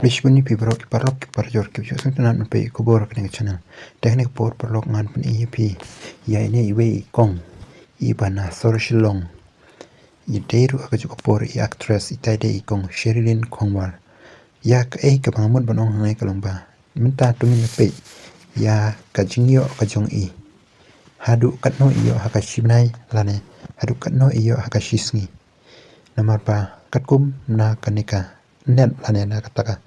Vishwani Pibrok Parjor Kipcho Santanan Pe Kubor Kning Channel Technic Port Parlok Ngan Pen EP Yaine Iwe Kong Ibana Sorshilong Ideru Akajuk Por actress Itaide Kong Sherilyn Kongwar Yak Kabamud Banong Ngai Kalomba Minta Tumin Pe Ya Kajingyo Kajong Hadu Katno Iyo Hakashibnai Lane Hadu Katno Iyo Hakashisngi Namarpa Katkum Na Kanika net lane na kataka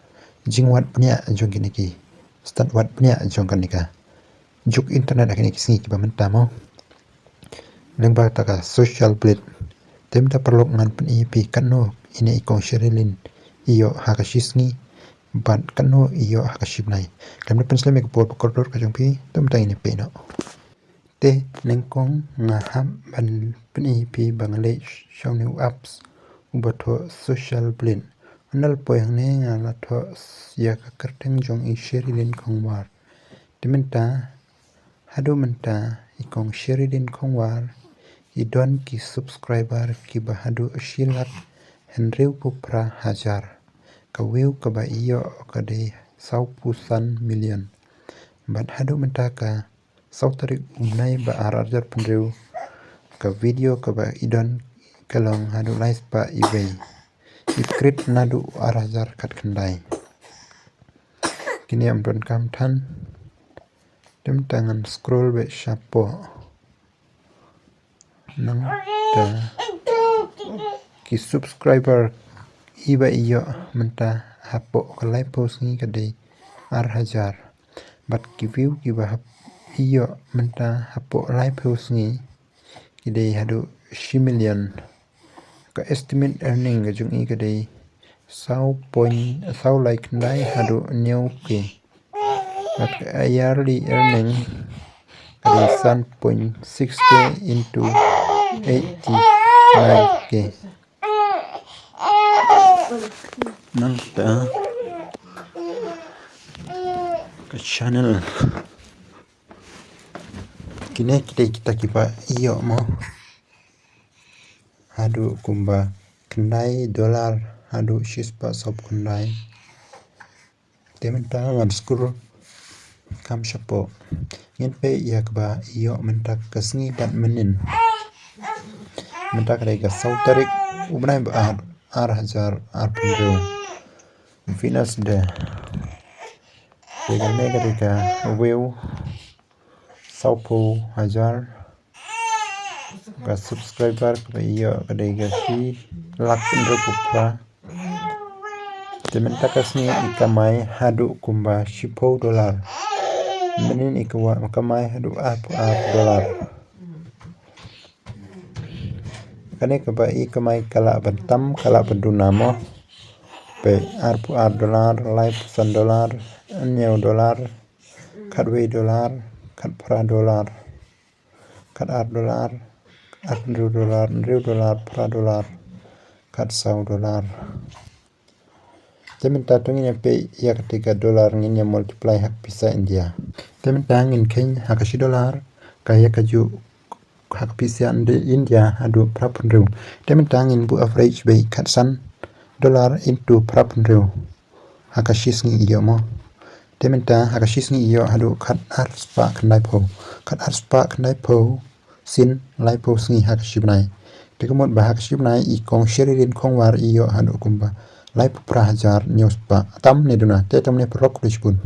jingwat punya jongkiniki start wat punya jongkanika juk internet akini kisngi kiba mentamo lengba taka social blade temta perlok ngan pen EP kanno ine ikong Sherilyn iyo hakashisngi ban kanno iyo hakashibnai lemna pensleme ko por koridor ka jongpi temta ine pe no te nengkong ngaham ban pen EP bangale shownew apps ubato social blade Anal poyang ne ngala tho ya kakerteng jong Sherilyn Kongwar dimenta hadu menta ikong Sherilyn Kongwar idon ki subscriber ki bahadu shilat henreu pupra hajar kaweu ka ba iyo kade 100 million bat hadu menta ka sautari umnai ba arajar penreu ka video ka ba idon kalong hadu live pa ibei Ikrit nadu arajar kat kendai kini amron kam than dem tangan scroll be shapo nang ta ki subscriber iba iyo menta hapo kalai post ni kade hajar bat ki view ki ba iyo menta hapo live post ni kide hadu 1 million ka estimate earning ga jung ikade 100 like ndai hadu new ke but yearly earning kade 1.6k into 89k nanta ka channel kine kita kiba iyo mo hadu kumba kendai dolar hadu shispa sop kendai tementa ngan skuru kam shapo ngin pe yakba iyo menta kasngi bat menin menta kare ga sautarik ubnai ba hajar arpundeu Venus de pegane kare ga weu saupo hajar ka subscriber ka iyo kadai ga si lakun rupupra tementa kasni ikamai hadu kumba $10 menin ikwa makamai hadu $4 kane ka ba ikamai kala bantam kala bandunamo pe $4 live $1 $9 kadwe $, kad pra $, kad $, $2 pra $, kad $100 tementa tungin pe ya ketika $, ngin ya multiply hak pisa India tementa ngin ken hak $, kaya kaju hak pisa India hadu prapunru tementa ngin bu average be kad $, into prapunru hak shisngi iyo mo tementa hak shisngi iyo hadu kad arspa knai po sin laipo sngi hak shibnai tekamot ba hak shibnai ikong Sherilyn Kongwar iyo hadu kumba laipo prahajar news pa tam ne duna tetam ne prok lishpun